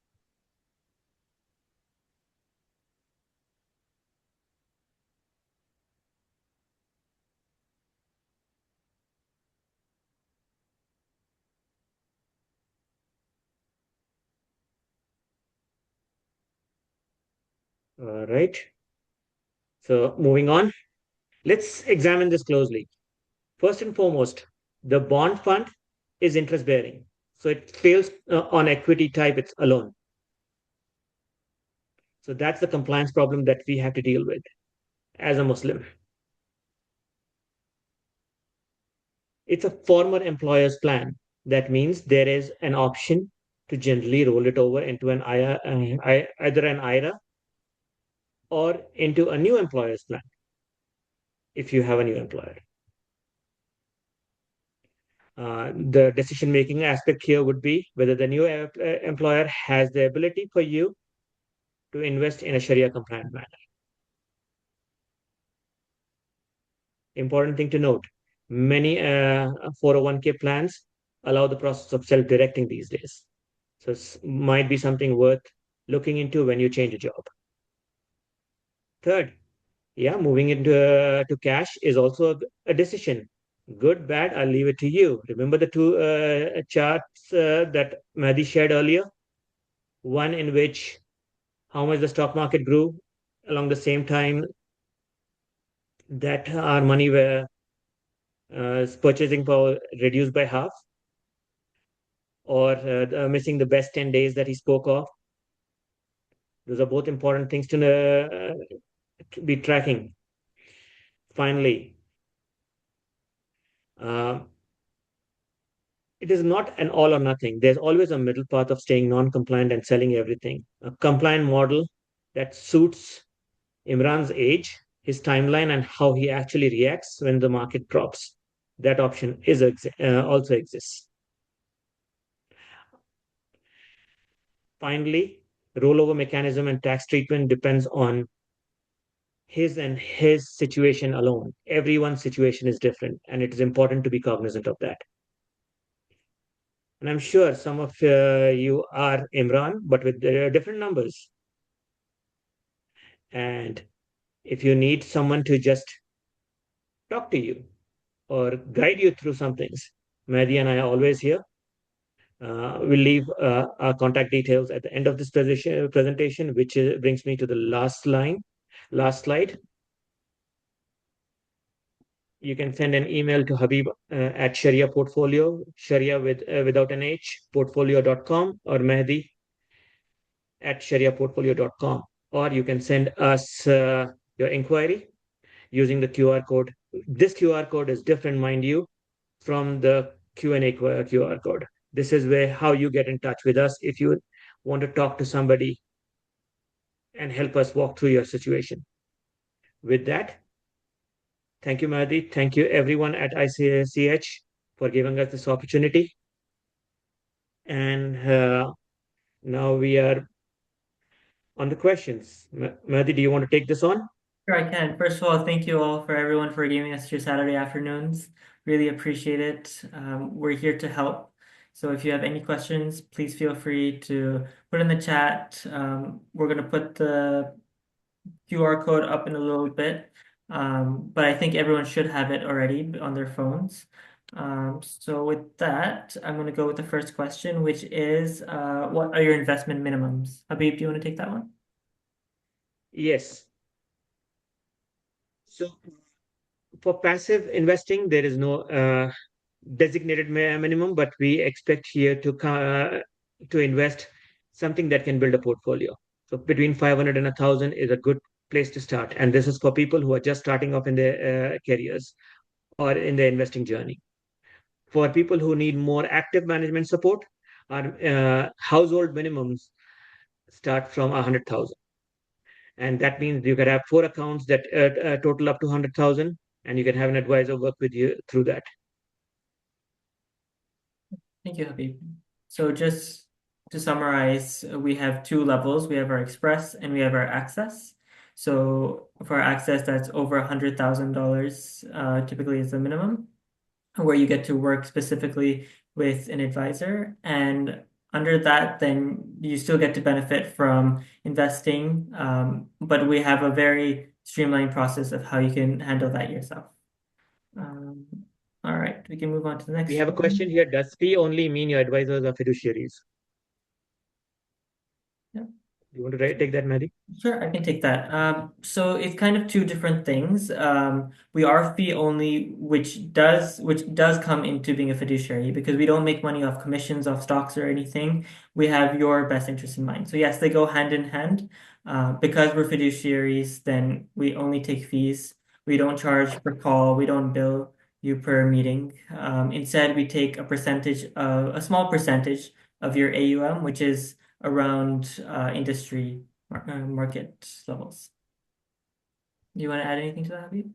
All right. So moving on, let's examine this closely. First and foremost, the bond fund is interest bearing. So it fails on equity type it's alone. So that's the compliance problem that we have to deal with as a Muslim. It's a former employer's plan. That means there is an option to generally roll it over into an either an IRA or into a new employer's plan if you have a new employer. The decision making aspect here would be whether the new employer has the ability for you to invest in a Sharia compliant manner. Important thing to note, many 401k plans allow the process of self directing these days. So it might be something worth looking into when you change a job. Third, yeah, moving into to cash is also a decision. Good, bad, I'll leave it to you. Remember the two charts that Mahdi shared earlier? One in which how much the stock market grew along the same time that our money were purchasing power reduced by half, or missing the best 10 days that he spoke of. Those are both important things to be tracking. Finally, it is not an all or nothing. There's always a middle path of staying non-compliant and selling everything. A compliant model that suits Imran's age, his timeline, and how he actually reacts when the market drops. That option is also exists. Finally, rollover mechanism and tax treatment depends on his situation alone. Everyone's situation is different, and it is important to be cognizant of that. And I'm sure some of you are Imran, but with different numbers. And if you need someone to just talk to you or guide you through some things, Mahdi and I are always here. We'll leave our contact details at the end of this presentation, which brings me to the last slide. You can send an email to Habib at Sharia Portfolio, Sharia without an H, portfolio.com, or Mahdi at shariaportfolio.com. Or you can send us your inquiry using the QR code. This QR code is different, mind you, from the Q&A QR code. This is how you get in touch with us if you want to talk to somebody and help us walk through your situation. With that, thank you, Mahdi. Thank you, everyone at ICCH, for giving us this opportunity. And now we are on the questions. Mahdi, do you want to take this on? Sure, I can. First of all, thank you all for everyone for giving us your Saturday afternoons. Really appreciate it. We're here to help. So if you have any questions, please feel free to put in the chat. We're going to put the QR code up in a little bit, but I think everyone should have it already on their phones. So with that, I'm going to go with the first question, which is, what are your investment minimums? Habib, do you want to take that one? Yes. So for passive investing, there is no designated minimum, but we expect here to invest something that can build a portfolio. So between 500 and 1,000 is a good place to start. And this is for people who are just starting off in their careers or in their investing journey. For people who need more active management support, our household minimums start from 100,000. And that means you can have 4 accounts that total up to 100,000, and you can have an advisor work with you through that. Thank you, Habib. So just to summarize, we have two levels. We have our Express and we have our Access. So for our Access, that's over $100,000, typically is the minimum, where you get to work specifically with an advisor. And under that, then you still get to benefit from investing, but we have a very streamlined process of how you can handle that yourself. All right, we can move on to the next We have a one. question here. Does fee only mean your advisors are fiduciaries? Yeah. You want to take that, Mehdi? Sure, I can take that. So it's kind of two different things. We are fee only, which does come into being a fiduciary because we don't make money off commissions, off stocks or anything. We have your best interest in mind. So yes, they go hand in hand. Because we're fiduciaries, then we only take fees. We don't charge per call. We don't bill you per meeting. Instead, we take a small percentage of your AUM, which is around industry market levels. Do you want to add anything to that, Habib?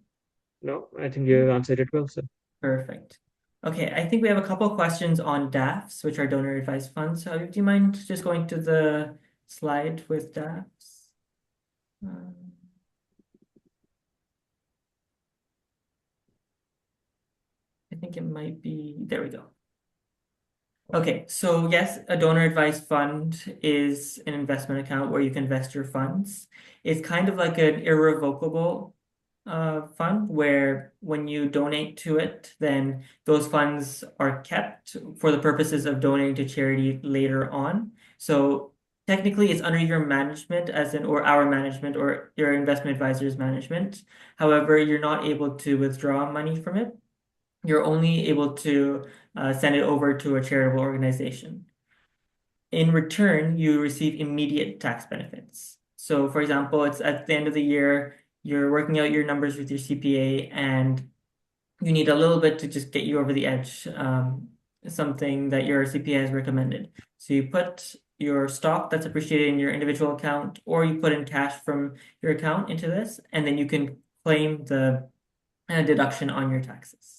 No, I think you answered it well, sir. Perfect. Okay, I think we have a couple of questions on DAFs, which are donor advised funds. So do you mind just going to the slide with DAFs? I think it might be, there we go. Okay, so yes, a donor advised fund is an investment account where you can invest your funds. It's kind of like an irrevocable fund where when you donate to it, then those funds are kept for the purposes of donating to charity later on. So technically it's under your management or our management or your investment advisor's management. However, you're not able to withdraw money from it. You're only able to send it over to a charitable organization. In return, you receive immediate tax benefits. So, for example, it's at the end of the year, you're working out your numbers with your CPA, and you need a little bit to just get you over the edge, something that your CPA has recommended. So you put your stock that's appreciated in your individual account, or you put in cash from your account into this, and then you can claim the deduction on your taxes.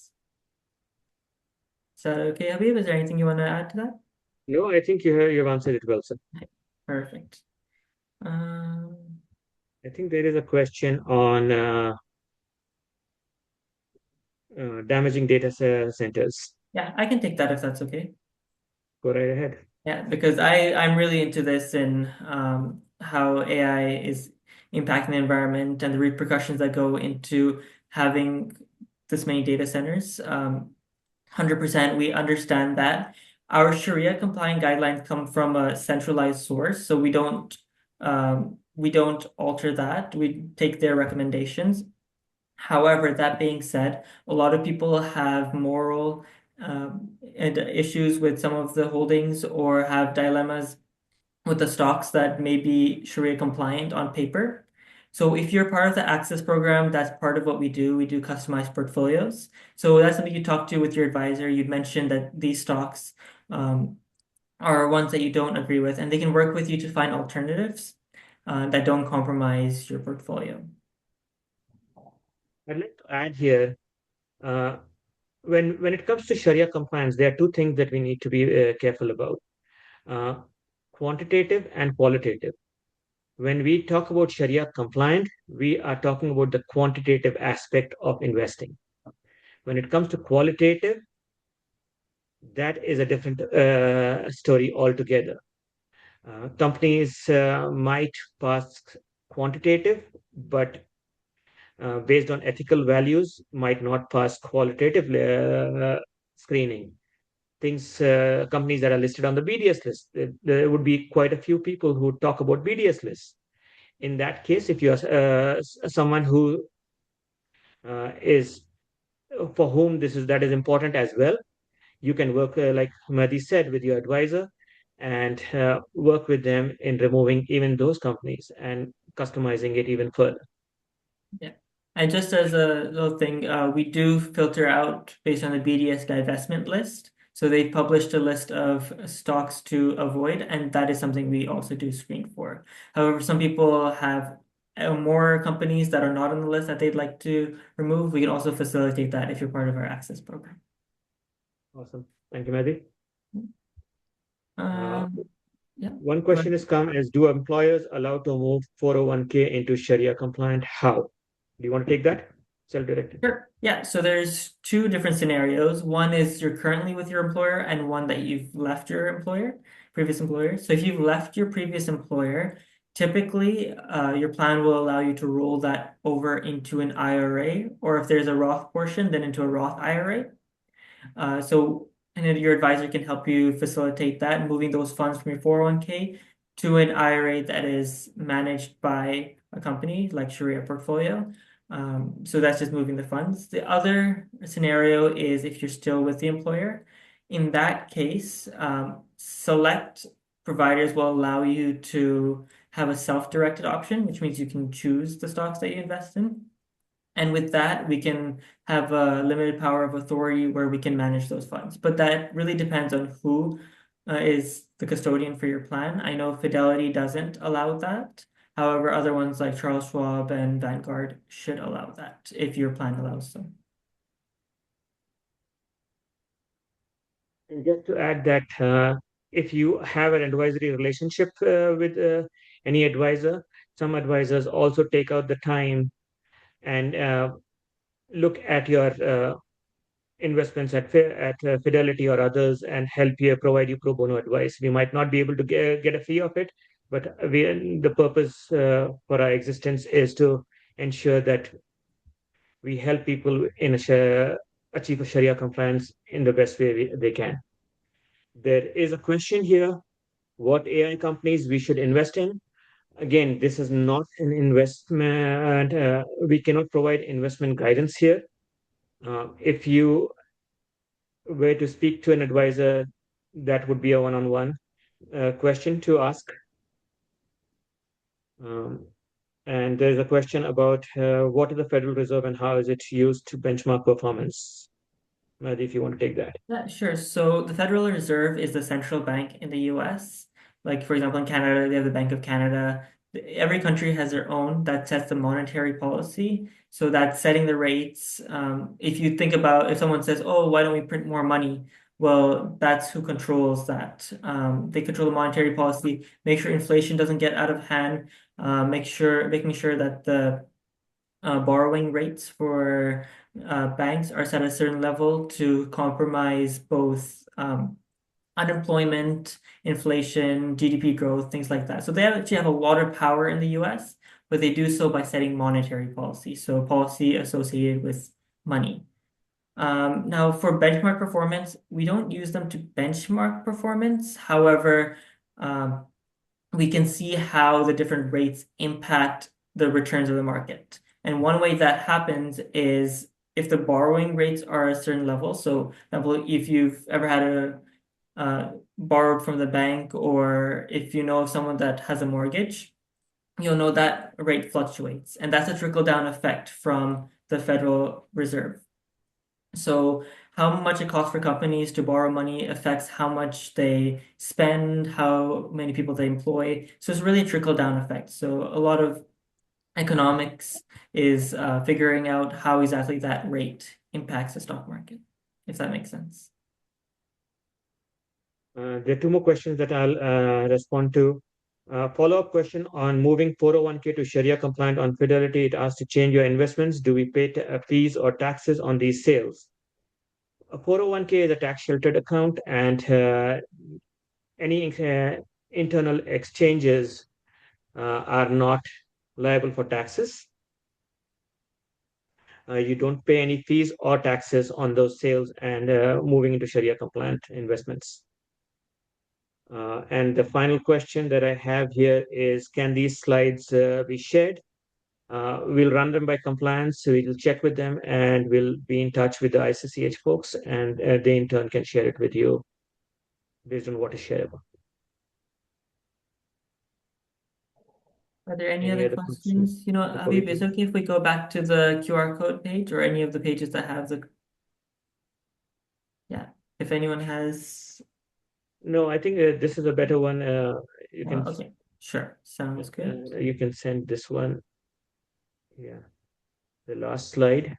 Is that okay, Habib? Is there anything you want to add to that? No, I think you've answered it well, sir. Perfect. I think there is a question on damaging data centers. Yeah, I can take that if that's okay. Go right ahead. Yeah, because I'm really into this and how AI is impacting the environment and the repercussions that go into having this many data centers. 100%, we understand that. Our Sharia compliant guidelines come from a centralized source, so we don't alter that. We take their recommendations. However, that being said, a lot of people have moral and issues with some of the holdings or have dilemmas with the stocks that may be Sharia compliant on paper. So if you're part of the Access program, that's part of what we do. We do customized portfolios. So that's something you talk to with your advisor. You'd mentioned that these stocks are ones that you don't agree with, and they can work with you to find alternatives that don't compromise your portfolio. I'd like to add here, when it comes to Sharia compliance, there are two things that we need to be careful about: quantitative and qualitative. When we talk about Sharia compliant, we are talking about the quantitative aspect of investing. When it comes to qualitative, that is a different story altogether. Companies might pass quantitative, but based on ethical values, might not pass qualitative screening. Companies that are listed on the BDS list, there would be quite a few people who talk about BDS lists. In that case, if you are someone who is for whom that is important as well, you can work like Mehdi said with your advisor and work with them in removing even those companies and customizing it even further. Yeah. And just as a little thing, we do filter out based on the BDS divestment list. So they published a list of stocks to avoid, and that is something we also do screen for. However, some people have more companies that are not on the list that they'd like to remove. We can also facilitate that if you're part of our Access program. Awesome. Thank you, Mehdi. Yeah. One question has come is, do employers allow to move 401k into Sharia compliant? How? Do you want to take that? Self-directed. Sure. Yeah. So there's two different scenarios. One is you're currently with your employer, and one that you've left your previous employer. So if you've left your previous employer, typically your plan will allow you to roll that over into an IRA, or if there's a Roth portion, then into a Roth IRA. And then your advisor can help you facilitate that, moving those funds from your 401k to an IRA that is managed by a company like Sharia Portfolio. So that's just moving the funds. The other scenario is if you're still with the employer. In that case, select providers will allow you to have a self-directed option, which means you can choose the stocks that you invest in. And with that, we can have a limited power of authority where we can manage those funds. But that really depends on who is the custodian for your plan. I know Fidelity doesn't allow that. However, other ones like Charles Schwab and Vanguard should allow that if your plan allows them. And just to add that if you have an advisory relationship with any advisor, some advisors also take out the time and look at your investments at Fidelity or others and help you provide you pro bono advice. We might not be able to get a fee of it, but the purpose for our existence is to ensure that we help people achieve a Sharia compliance in the best way they can. There is a question here: what AI companies we should invest in? Again, this is not an investment. We cannot provide investment guidance here. If you were to speak to an advisor, that would be a one-on-one question to ask. And there's a question about what is the Federal Reserve and how is it used to benchmark performance? Madhi, if you want to take that. Yeah, sure. So the Federal Reserve is the central bank in the US. Like, for example, in Canada, they have the Bank of Canada. Every country has their own that sets the monetary policy. So that's setting the rates. If you think about if someone says, oh, why don't we print more money? Well, that's who controls that. They control the monetary policy, make sure inflation doesn't get out of hand, making sure that the borrowing rates for banks are set at a certain level to compromise both unemployment, inflation, GDP growth, things like that. So they actually have a lot of power in the US, but they do so by setting monetary policy, so policy associated with money. Now, for benchmark performance, we don't use them to benchmark performance. However, we can see how the different rates impact the returns of the market. And one way that happens is if the borrowing rates are a certain level. So, for example, if you've ever had borrowed from the bank, or if you know of someone that has a mortgage, you'll know that rate fluctuates. And that's a trickle-down effect from the Federal Reserve. So how much it costs for companies to borrow money affects how much they spend, how many people they employ. So it's really a trickle-down effect. So a lot of economics is figuring out how exactly that rate impacts the stock market, if that makes sense. There are two more questions that I'll respond to. Follow-up question on moving 401k to Sharia compliant on Fidelity. It asks to change your investments. Do we pay fees or taxes on these sales? A 401k is a tax sheltered account, and any internal exchanges are not liable for taxes. You don't pay any fees or taxes on those sales and moving into Sharia compliant investments. And the final question that I have here is, can these slides be shared? We'll run them by compliance, so we'll check with them and we'll be in touch with the ICCH folks, and they in turn can share it with you based on what is shareable. Are there any other questions? You know, Habib, is it okay if we go back to the QR code page or any of the pages that have the... Yeah, if anyone has... No, I think this is a better one. You can... Okay, sure. Sounds good. You can send this one. Yeah, the last slide.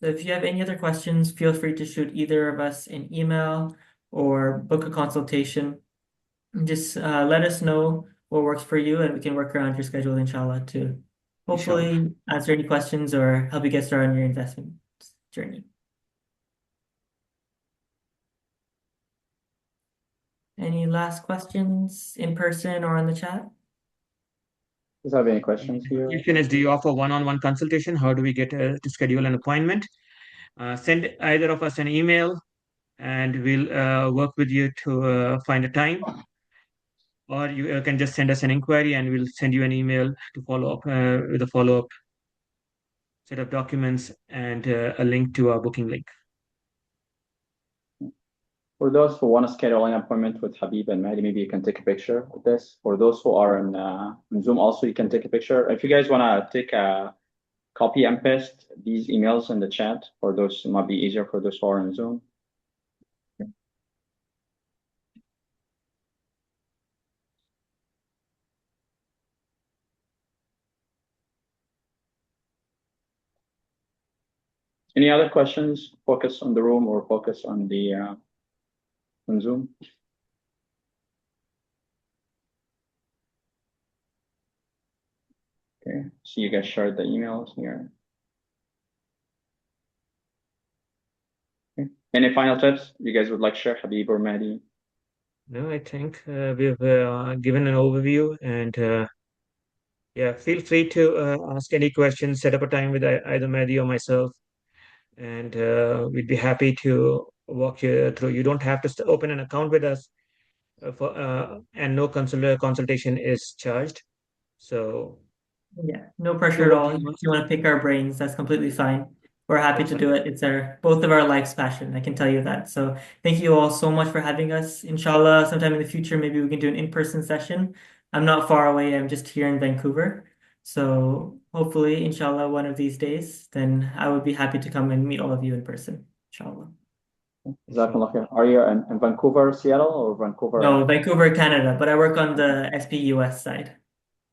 So if you have any other questions, feel free to shoot either of us an email or book a consultation. Just let us know what works for you, and we can work around your schedule, inshallah, to hopefully answer any questions or help you get started on your investment journey. Any last questions in person or on the chat? Does have any questions The here? question is, do you offer one-on-one consultation? How do we get to schedule an appointment? Send either of us an email, and we'll work with you to find a time. Or you can just send us an inquiry, and we'll send you an email to follow up with a follow-up set of documents and a link to our booking link. For those who want to schedule an appointment with Habib and Mahdi, maybe you can take a picture of this. For those who are in Zoom, also you can take a picture. If you guys want to take a copy and paste these emails in the chat, for those, it might be easier for those who are in Zoom. Any other questions? Focus on the room or focus on the on Zoom. Okay, so you guys shared the emails here. Okay. Any final tips you guys would like to share, Habib or Mahdi? No, I think we've given an overview, and yeah, feel free to ask any questions, set up a time with either Mahdi or myself, and we'd be happy to walk you through. You don't have to open an account with us, and no consultation is charged. So Yeah, no pressure at all. If you want to pick our brains, that's completely fine. We're happy to do it. It's both of our life's passion, I can tell you that. So thank you all so much for having us. Inshallah, sometime in the future, maybe we can do an in-person session. I'm not far away. I'm just here in Vancouver. So hopefully, inshallah, one of these days, then I would be happy to come and meet all of you in person, inshallah. Jazakallah khair. Are you in Vancouver, Seattle, or Vancouver? No, Vancouver, Canada, but I work on the SPUS side.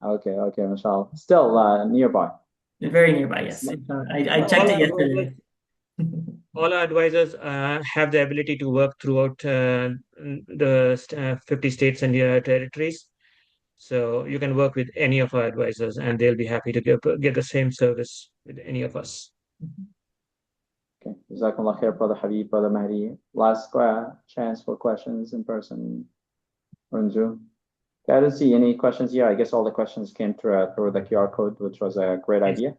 Okay, mashallah. Still nearby. Very nearby, yes. I checked it yesterday. All our advisors have the ability to work throughout the 50 states and territories. So you can work with any of our advisors, and they'll be happy to get the same service with any of us. Okay, Jazakallah khair, Brother Habib, Brother Mahdi. Last chance for questions in person or in Zoom. Okay, I don't see any questions here. I guess all the questions came through the QR code, which was a great idea.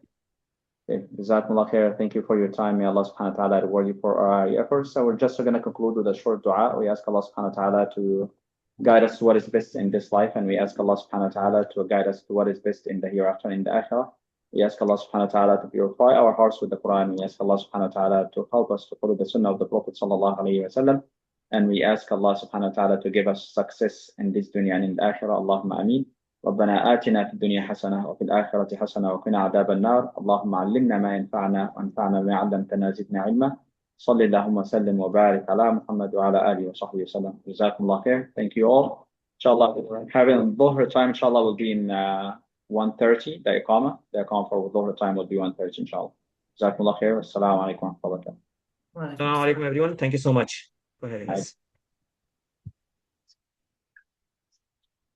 Okay, Jazakumullah khair. Thank you for your time. May Allah subhanahu wa ta'ala reward you for our efforts. So we're just going to conclude with a short dua. We ask Allah subhanahu wa ta'ala to guide us to what is best in this life, and we ask Allah subhanahu wa ta'ala to guide us to what is best in the hereafter, in the akhirah. We ask Allah subhanahu wa ta'ala to purify our hearts with the Quran. We ask Allah subhanahu wa ta'ala to help us to follow the sunnah of the Prophet sallallahu alayhi wa sallam. And we ask Allah subhanahu wa ta'ala to give us success in this dunya and in the akhirah. Allahumma ameen. ربنا آتنا في الدنيا حسنة وفي الآخرة حسنة وقنا عذاب النار اللهم علمنا ما ينفعنا وانفعنا بما علمتنا زدنا علما صلى اللهم وسلم وبارك على محمد وعلى آله وصحبه وسلم جزاكم الله خير. Thank you all. Inshallah, having Dhuhr time, inshallah, will be in 1:30. The Iqamah for Dhuhr time will be 1:30, inshallah. جزاكم الله خير. Assalamu alaikum wa rahmatullahi wa barakatuh. Assalamu alaikum, everyone. Thank you so much for having us.